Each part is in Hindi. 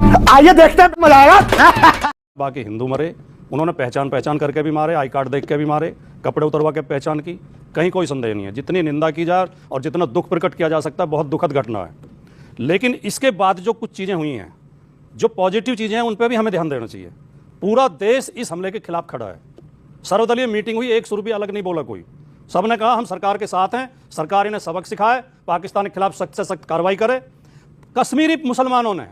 आइए देखते हैं, मजा आएगा। बाकी हिंदू मरे, उन्होंने पहचान करके भी मारे, आई कार्ड देख के भी मारे, कपड़े उतरवा के पहचान की, कहीं कोई संदेह नहीं है। जितनी निंदा की जाए और जितना दुख प्रकट किया जा सकता है, बहुत दुखद घटना है। लेकिन इसके बाद जो कुछ चीज़ें हुई हैं, जो पॉजिटिव चीज़ें हैं, उन पर भी हमें ध्यान देना चाहिए। पूरा देश इस हमले के खिलाफ खड़ा है। सर्वदलीय मीटिंग हुई, एक सुर भी अलग नहीं बोला कोई। सबने कहा हम सरकार के साथ हैं, सरकार इन्हें सबक सिखाए, पाकिस्तान के खिलाफ सख्त से सख्त कार्रवाई करे। कश्मीरी मुसलमानों ने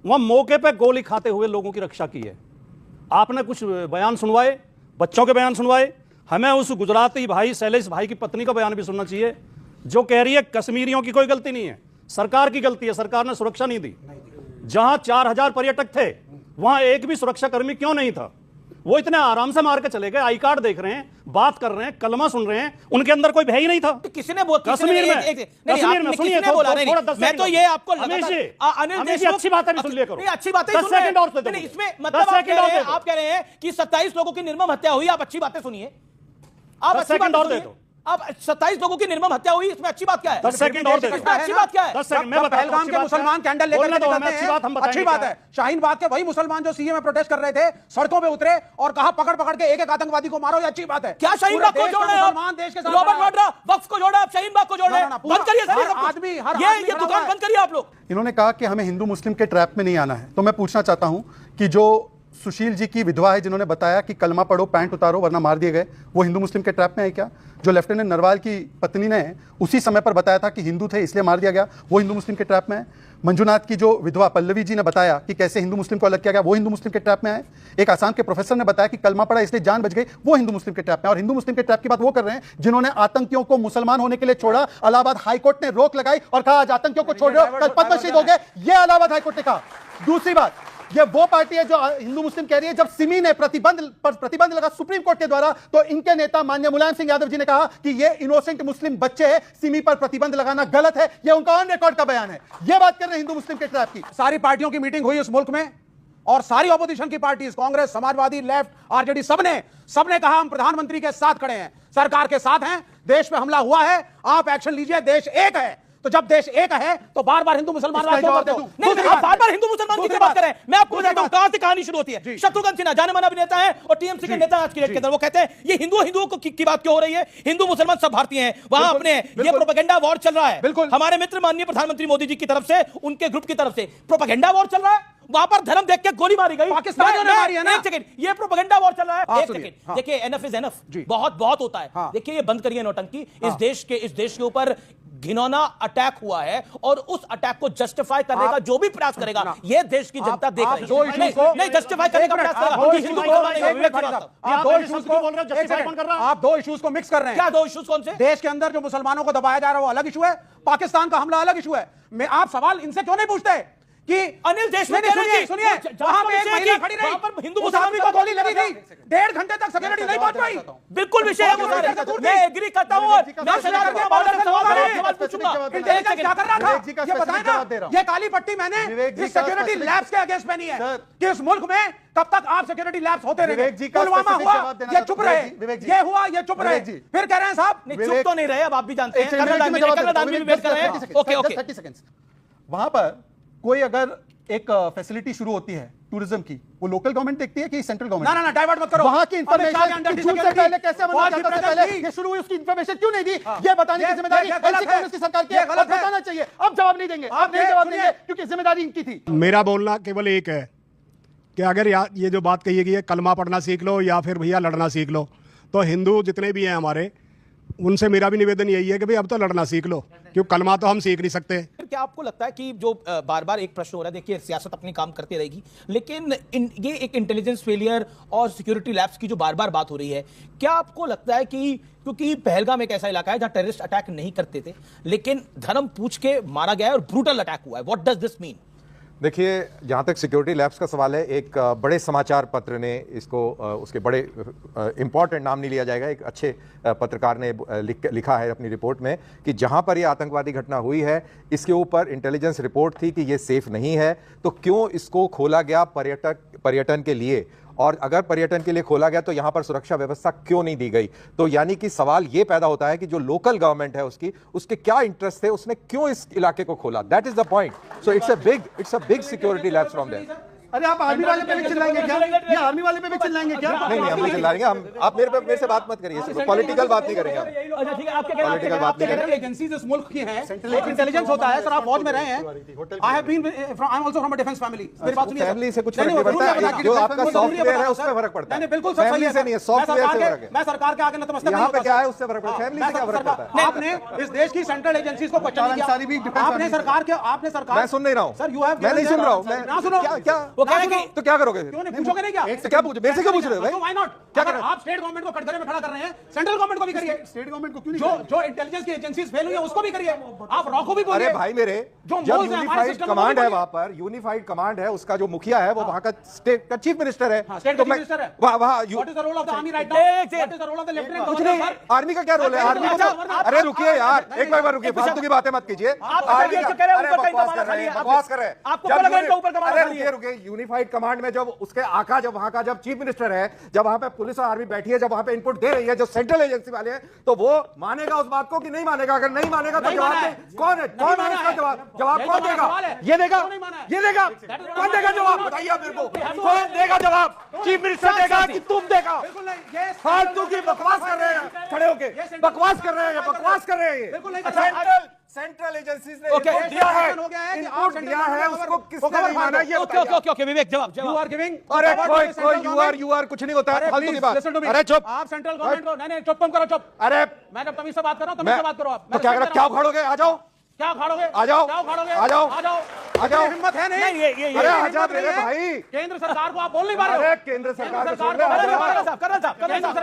वहाँ मौके पर गोली खाते हुए लोगों की रक्षा की है। आपने कुछ बयान सुनवाए, बच्चों के बयान सुनवाए। हमें उस गुजराती भाई शैलेश भाई की पत्नी का बयान भी सुनना चाहिए, जो कह रही है कश्मीरियों की कोई गलती नहीं है, सरकार की गलती है, सरकार ने सुरक्षा नहीं दी। जहां 4000 पर्यटक थे, वहां एक भी सुरक्षा कर्मी क्यों नहीं था? वो इतने आराम से मार के चले गए, आई कार्ड देख रहे हैं, बात कर रहे हैं, कलमा सुन रहे हैं, उनके अंदर कोई भय ही नहीं था। किसी ने बोला कश्मीर में सुनिए, मैं तो ये आपको अनिल अच्छी बात है, सुन लिया करो। अच्छी बातें इसमें मतलब आप कह रहे हैं कि 27 लोगों की निर्मम हत्या हुई, आप अच्छी बातें सुनिए, आप अच्छी बात और दे दो। अब 27 लोगों की निर्मम हत्या हुई, इसमें अच्छी बात क्या है? 10 सेकंड और दे दो। अच्छी बात क्या है? 10 सेकंड मैं बताता हूं। पहलगाम के मुसलमान कैंडल लेकर के निकलते हैं, अच्छी बात है। शाहीन बाग के वही मुसलमान जो सीए में प्रोटेस्ट कर रहे थे, सड़कों पे उतरे और कहा पकड़ के एक आतंकवादी को मारो, ये अच्छी बात है। क्या शाहीन बाग को जोड़ रहे हैं? मुसलमान देश के साथ रॉबर्ट वाड्रा वक्फ को जोड़ा, आप शाहीन बाग को जोड़ रहे हैं। बंद करिए आदमी, ये दुकान बंद करिए आप लोग। इन्होंने कहा कि हमें हिंदू मुस्लिम के ट्रैप में नहीं आना है। तो मैं पूछना चाहता हूं कि जो सुशील जी की विधवा है, जिन्होंने बताया कि कलमा पढ़ो, पैंट उतारो वरना मार दिए गए, वो हिंदू मुस्लिम के ट्रैप में है क्या? जो लेफ्टिनेंट नरवाल की पत्नी ने उसी समय पर बताया था कि हिंदू थे इसलिए मार दिया गया, वो हिंदू मुस्लिम के ट्रैप में है? मंजुनाथ की जो विधवा पल्लवी जी ने बताया कि कैसे हिंदू मुस्लिम को अलग किया गया, वो हिंदू मुस्लिम के ट्रैप में है? एक आसाम के प्रोफेसर ने बताया कि कलमा पढ़ा इसलिए जान बच गई, वो हिंदू मुस्लिम के ट्रैप में। और हिंदू मुस्लिम के ट्रैप की बात वो कर रहे हैं जिन्होंने आतंकियों को मुसलमान होने के लिए छोड़ा। इलाहाबाद हाईकोर्ट ने रोक लगाई और कहा आज आतंकियों को छोड़ रहे हो, कल पद्मश्री दोगे, ये इलाहाबाद हाईकोर्ट ने कहा। दूसरी बात, ये वो पार्टी है जो हिंदू मुस्लिम कह रही है। जब सिमी ने प्रतिबंध लगा सुप्रीम कोर्ट के द्वारा, तो इनके नेता माननीय मुलायम सिंह यादव जी ने कहा कि ये इनोसेंट मुस्लिम बच्चे हैं, सिमी पर प्रतिबंध लगाना गलत है। ये उनका ऑन रिकॉर्ड का बयान है। ये बात कर रहे हैं हिंदू मुस्लिम के ट्रैप की। सारी पार्टियों की मीटिंग हुई उस मुल्क में और सारी ऑपोजिशन की parties, Congress, Samajwadi, left, RJD, सबने कहा हम प्रधानमंत्री के साथ खड़े हैं, सरकार के साथ हैं, देश पे हमला हुआ है, आप एक्शन लीजिए, देश एक है। तो जब देश एक है तो बार बार हिंदू मुसलमान आप बार हिंदू मुसलमान की बात करें। मैं आपको बताता हूं कहां से कहानी शुरू होती है। शत्रुघ्न सिन्हा जाने माना अभिनेता है और टीएमसी के नेता आज की डेट के अंदर, वो कहते हैं ये हिंदुओं की बात क्यों हो रही है, हिंदू मुसलमान सब भारतीय हैं। वहां अपने ये प्रोपेगेंडा वॉर चल रहा है। बिल्कुल हमारे मित्र माननीय प्रधानमंत्री मोदी जी की तरफ से, उनके ग्रुप की तरफ से प्रोपेगेंडा वॉर चल रहा है। वहां पर धर्म देख के गोली मारी गई, पाकिस्तानियों ने मारी है ना। एक सेकंड, ये प्रोपेगेंडा वॉर चल रहा है। एक सेकंड देखिए, एनफ इज एनफ, बहुत होता है। देखिए ये बंद करिए नौटंकी। इस देश के ऊपर घिनौना अटैक हुआ है और उस अटैक को जस्टिफाई करने का जो भी प्रयास करेगा, यह देश की जनता देख रही है। नहीं जस्टिफाई करने का प्रयास करेगा। आप दो इश्यूज को मिक्स कर रहे हैं। क्या दो इश्यूज कौन से? देश के अंदर जो मुसलमानों को दबाया जा रहा है वो अलग इशू है, पाकिस्तान का हमला अलग इशू है। मैं आप सवाल इनसे क्यों नहीं पूछते कि अनिल देशमुख, सुनिए वहां पे एक महिला खड़ी रही, हिंदू उस आदमी को गोली लगी थी, 1.5 घंटे तक सिक्योरिटी नहीं पहुंच पाई। बिल्कुल विषय है वो सारे, मैं एग्री करता हूं। मैं सवाल पूछूंगा, इंटेलिजेंस क्या कर रहा था ये बताएं ना। ये काली पट्टी मैंने इस सिक्योरिटी लैब्स के अगेंस्ट पहनी है कि इस मुल्क में कब तक आप सिक्योरिटी लैब्स होते रहे। पुलवामा हुआ ये चुप रहे, ये हुआ ये चुप रहे, फिर कह रहे हैं साहब चुप तो नहीं रहे। अब आप भी जानते हैं वहां पर कोई अगर एक फैसिलिटी शुरू होती है टूरिज्म की, वो लोकल गवर्नमेंट देखती है कि सेंट्रल गवर्नमेंट? ना डाइवर्ट मत करो। वहां की इंफॉर्मेशन से पहले कैसे पहले ये शुरू हुई, उसकी इंफॉर्मेशन क्यों नहीं दी? ये बताने की जिम्मेदारी कांग्रेस की सरकार की है, गलत बताना चाहिए। अब जवाब नहीं देंगे, आप नहीं जवाब देंगे क्योंकि जिम्मेदारी इनकी थी। मेरा बोलना केवल एक है कि अगर ये जो बात कही गई है कलमा पढ़ना सीख लो या फिर भैया लड़ना सीख लो, तो हिंदू जितने भी हैं हमारे, उनसे मेरा भी निवेदन यही है कि भाई अब तो लड़ना सीख लो, क्योंकि कलमा तो हम सीख नहीं सकते। क्या आपको लगता है कि जो बार बार एक प्रश्न हो रहा है, देखिए सियासत अपनी काम करती रहेगी, लेकिन ये एक इंटेलिजेंस फेलियर और सिक्योरिटी लैब्स की जो बार बार बात हो रही है, क्या आपको लगता है कि क्योंकि पहलगाम एक ऐसा इलाका है जहां टेररिस्ट अटैक नहीं करते थे, लेकिन धर्म पूछ के मारा गया है और ब्रूटल अटैक हुआ है, व्हाट डज दिस मीन? देखिए, जहाँ तक सिक्योरिटी लैब्स का सवाल है, एक बड़े समाचार पत्र ने इसको, उसके बड़े इंपॉर्टेंट नाम नहीं लिया जाएगा, एक अच्छे पत्रकार ने लिखा है अपनी रिपोर्ट में कि जहाँ पर यह आतंकवादी घटना हुई है, इसके ऊपर इंटेलिजेंस रिपोर्ट थी कि ये सेफ नहीं है, तो क्यों इसको खोला गया पर्यटन के लिए, और अगर पर्यटन के लिए खोला गया तो यहां पर सुरक्षा व्यवस्था क्यों नहीं दी गई? तो यानी कि सवाल यह पैदा होता है कि जो लोकल गवर्नमेंट है उसके क्या इंटरेस्ट थे, उसने क्यों इस इलाके को खोला? That is the point. So it's a big security lapse from there. अरे आप आर्मी वाले पे भी चिल्लाएंगे क्या? ये आर्मी वाले पे भी चिल्लाएंगे क्या? नहीं हम नहीं चिल्लाएंगे. आप मेरे से बात मत करिए. पॉलिटिकल बात नहीं करेंगे. अच्छा ठीक है, आपके पॉलिटिकल बात नहीं करेंगे. एजेंसीज इस मुल्क की हैं, एक इंटेलिजेंस होता है. सर आप फौज में रहे हैं. I have been I am also from a defence family. मेरी बात सुनिए. फैमिली से कुछ फर्क नहीं पड़ता है. जो आपका सॉफ्टवेयर है उसमें फर्क पड़ता है. नहीं बिल्कुल सर, फैमिली से नहीं है, सॉफ्टवेयर से फर्क है. मैं सरकार के आगे नतमस्तक नहीं यहाँ पे होता. क्या है उससे फर्क पड़ता है. फैमिली से क्या फर्क पड़ता है? आपने इस देश की सेंट्रल एजेंसीज को क्वेश्चन किया. आपने सरकार मैं सुन नहीं रहा हूं सर. यू हैव मैं नहीं सुन रहा हूं. मैं सुनो क्या वो कह रहे तो क्या करोगे? क्यों नहीं पूछोगे नहीं क्या? क्या पूछ मेरे से क्यों पूछ रहे हो भाई? Why not? क्या अगर कर रहे आप स्टेट गवर्नमेंट को कटघरे में खड़ा कर रहे हैं, सेंट्रल गवर्नमेंट को भी करिए. स्टेट गवर्नमेंट को क्यों नहीं? जो इंटेलिजेंस की एजेंसीज फेल हुई है उसको भी करिए. आप रॉ को भी बोलिए. अरे भाई मेरे, जो जब मोल्स हैं हमारे यूनिफाइड सिस्टम में कमांड वो है भी वहां पर, यूनिफाइड कमांड है, उसका जो मुखिया है वो वहां का स्टेट का चीफ मिनिस्टर है. स्टेट तो चीफ मिनिस्टर है. वहां what is the role of the army right now? What is the role of the lieutenant कुछ गवर्नर? नहीं. आर्मी का क्या रोल है? आर्मी को अरे रुकिए यार, एक बार रुकिए, फालतू की बातें मत कीजिए. आर्मी का अरे बकवास कर रहे हैं, बकवास कर रहे हैं. आपको क्या लगा इनके ऊपर कमांड अरे खाली है? रुकिए, यूनिफाइड कमांड में जब उसके आका, जब वहां का जब चीफ मिनिस्टर है, जब वहां पे पुलिस और आर्मी बैठी है, जब वहां पे इनपुट दे रही है जो सेंट्रल एजेंसी वाले हैं, तो वो मानेगा उस बात को कि नहीं मानेगा? अगर नहीं मानेगा तो जवाब कौन है इसका जवाब कौन देगा? ये देगा कौन देगा जवाब? बताइए आप मेरे को, कौन देगा जवाब? चीफ मिनिस्टर देगा कि तुम देगा? फालतू की बकवास कर रहे हैं, खड़े होके बकवास कर रहे हैं. सेंट्रल एजेंसीज ने इनपुट दिया है, उसको किसने नहीं माना? ये ओके विवेक जवाब. You are giving. अरे कोई यू आर कुछ नहीं होता है, फालतू की बात. अरे चुप. आप सेंट्रल गवर्नमेंट को नहीं चुप करो, चुप. अरे मैं जब तमीज से बात कर रहा हूं तमीज से बात करो. आप तो क्या उखाड़ोगे? आ जाओ. क्या उखाड़ोगे? आ जाओ. क्या उखाड़ोगे? आ जाओ. आ जाओ. हिम्मत है नहीं? अरे आजाद मेरे भाई, केंद्र सरकार को आप बोल नहीं पा रहे हो. अरे केंद्र सरकार कर्नल साहब